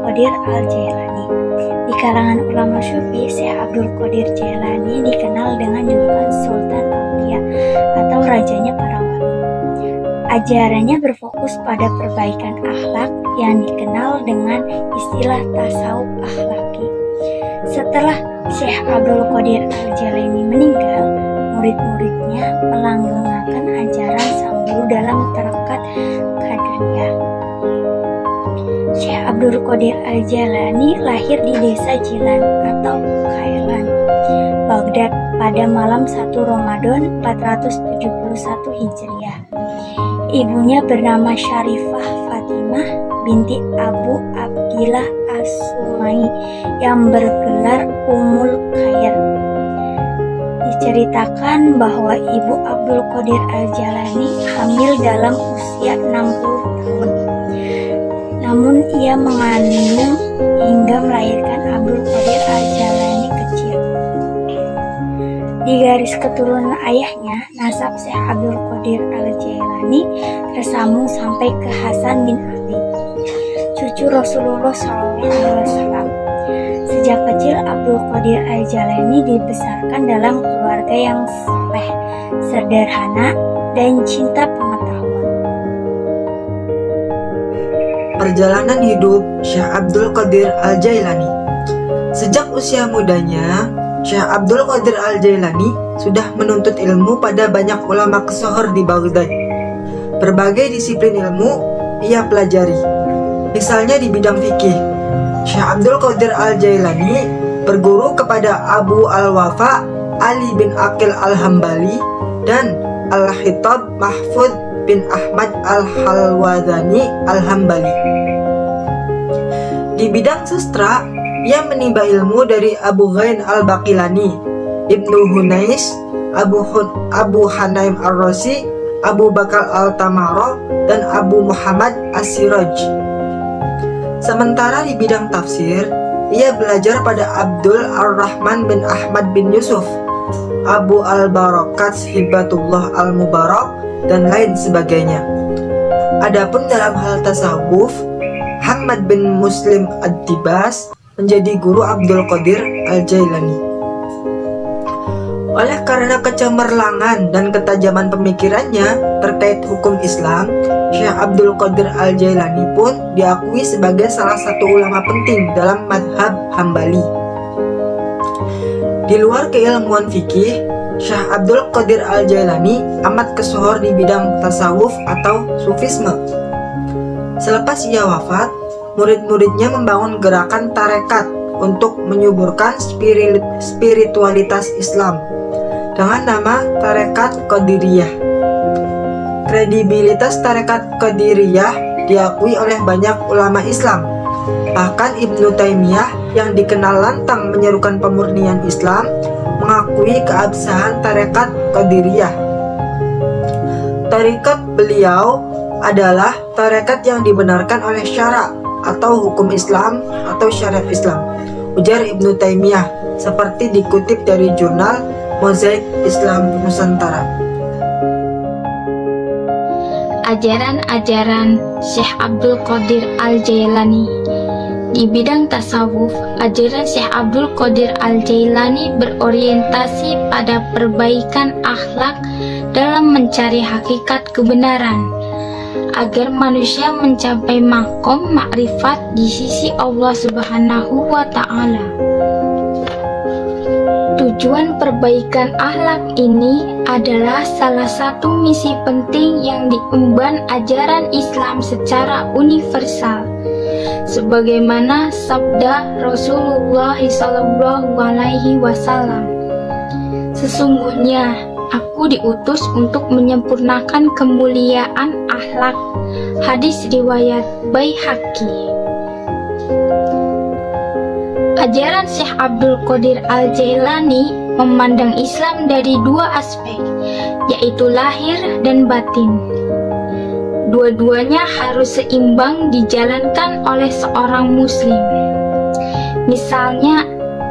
Qadir Al-Jailani. Di kalangan ulama Sufi, Syekh Abdul Qadir Jailani dikenal dengan julukan Sultan Aulia atau rajanya para wali. Ajarannya berfokus pada perbaikan akhlak yang dikenal dengan istilah tasawuf akhlaki. Setelah Syekh Abdul Qadir Al-Jailani meninggal, murid-muridnya melanggengkan ajaran sang guru dalam tarekat Qadiriyah. Syekh Abdul Qadir Al-Jailani lahir di desa Jilan atau Kailan, Baghdad pada malam 1 Ramadan 471 Hijriah. Ibunya bernama Syarifah Fatimah binti Abu Abdillah As-Sumai yang bergelar Ummul Khair. Diceritakan bahwa ibu Abdul Qadir Al-Jailani hamil dalam usia 60 tahun. Namun ia mengandung hingga melahirkan Abdul Qadir Al-Jailani kecil. Di garis keturunan ayahnya, nasab Syekh Abdul Qadir Al-Jailani tersambung sampai ke Hasan bin Ali, cucu Rasulullah SAW. Sejak kecil Abdul Qadir Al-Jailani dibesarkan dalam keluarga yang saleh, sederhana, dan cinta pengetahuan. Perjalanan hidup Syekh Abdul Qadir Al-Jailani. Sejak usia mudanya, Syekh Abdul Qadir Al-Jailani sudah menuntut ilmu pada banyak ulama kesohor di Baghdad. Berbagai disiplin ilmu ia pelajari. Misalnya di bidang fikih, Syekh Abdul Qadir Al-Jailani berguru kepada Abu Al-Wafa Ali bin Aqil Al-Hambali dan Al-Khitab Mahfud bin Ahmad Al-Halwadani Al-Hambali. Di bidang sastra, ia menimba ilmu dari Abu Ghain Al-Baqilani, Ibnu Hunais, Abu Hanaim Ar-Razi, Abu Bakar Al-Tamaro, dan Abu Muhammad As-Siraj. Sementara di bidang tafsir, ia belajar pada Abdul Ar-Rahman bin Ahmad bin Yusuf, Abu Al-Barakat Hibatullah Al-Mubarak, dan lain sebagainya. Adapun dalam hal tasawuf, Muhammad bin Muslim Ad-Dibas menjadi guru Abdul Qadir Al-Jailani. Oleh karena kecemerlangan dan ketajaman pemikirannya terkait hukum Islam, Syekh Abdul Qadir Al-Jailani pun diakui sebagai salah satu ulama penting dalam madhab Hambali. Di luar keilmuan fikih, Syekh Abdul Qadir Al-Jailani amat kesohor di bidang tasawuf atau sufisme. Selepas ia wafat, murid-muridnya membangun gerakan tarekat untuk menyuburkan spiritualitas Islam dengan nama Tarekat Qadiriyah. Kredibilitas Tarekat Qadiriyah diakui oleh banyak ulama Islam. Bahkan Ibnu Taimiyah yang dikenal lantang menyerukan pemurnian Islam mengakui keabsahan Tarekat Qadiriyah. Tarekat beliau adalah tarekat yang dibenarkan oleh syara atau hukum Islam atau syariat Islam, ujar Ibnu Taimiyah, seperti dikutip dari jurnal Mozaik Islam Nusantara. Ajaran-ajaran Syekh Abdul Qadir Al-Jailani. Di bidang tasawuf, ajaran Syekh Abdul Qadir Al-Jailani berorientasi pada perbaikan akhlak dalam mencari hakikat kebenaran, agar manusia mencapai makom makrifat di sisi Allah Subhanahu wa Ta'ala. Tujuan perbaikan akhlak ini adalah salah satu misi penting yang diemban ajaran Islam secara universal, sebagaimana sabda Rasulullah SAW, "Sesungguhnya aku diutus untuk menyempurnakan kemuliaan akhlak." Hadis riwayat Baihaqi. Ajaran Syekh Abdul Qadir Al-Jailani memandang Islam dari dua aspek, yaitu lahir dan batin. Dua-duanya harus seimbang dijalankan oleh seorang muslim. Misalnya,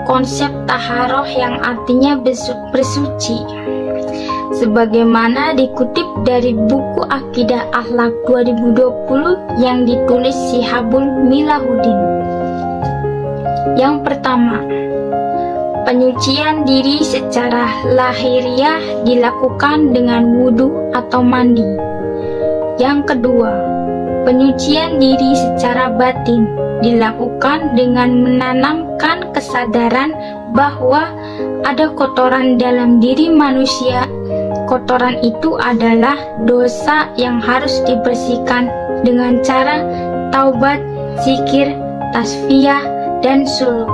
konsep taharoh yang artinya bersuci, sebagaimana dikutip dari buku Akidah Akhlak 2020 yang ditulis Syihabul Milahuddin. Yang pertama, penyucian diri secara lahiriah dilakukan dengan wudhu atau mandi. Yang kedua, penyucian diri secara batin dilakukan dengan menanamkan kesadaran bahwa ada kotoran dalam diri manusia. Kotoran itu adalah dosa yang harus dibersihkan dengan cara taubat, zikir, tasfiyah, dan suluk.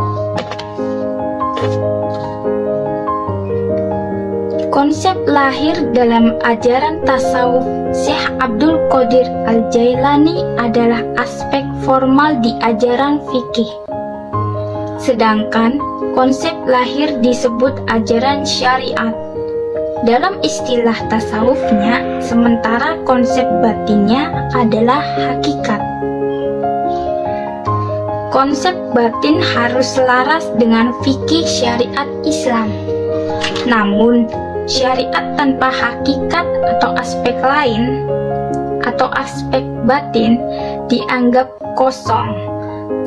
Konsep lahir dalam ajaran tasawuf Syekh Abdul Qadir Al-Jailani adalah aspek formal di ajaran fikih. Sedangkan konsep lahir disebut ajaran syariat. Dalam istilah tasawufnya, sementara konsep batinnya adalah hakikat. Konsep batin harus selaras dengan fikih syariat Islam. Namun, syariat tanpa hakikat atau aspek lain atau aspek batin dianggap kosong,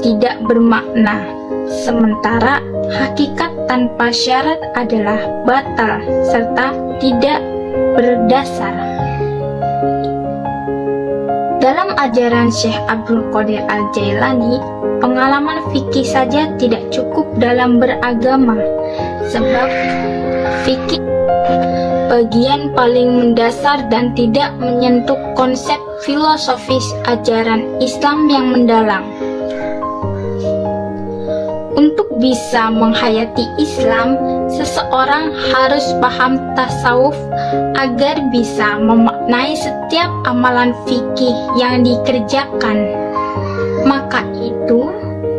tidak bermakna. Sementara hakikat tanpa syarat adalah batal serta tidak berdasar. Dalam ajaran Syekh Abdul Qadir Al-Jailani, pengalaman fikih saja tidak cukup dalam beragama, sebab fikih bagian paling mendasar dan tidak menyentuh konsep filosofis ajaran Islam yang mendalam. Untuk bisa menghayati Islam, seseorang harus paham tasawuf agar bisa memaknai setiap amalan fikih yang dikerjakan. Maka itu,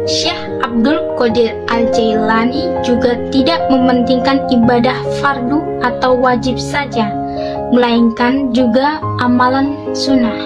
Syekh Abdul Qadir Al-Jailani juga tidak mementingkan ibadah fardu atau wajib saja, melainkan juga amalan sunnah.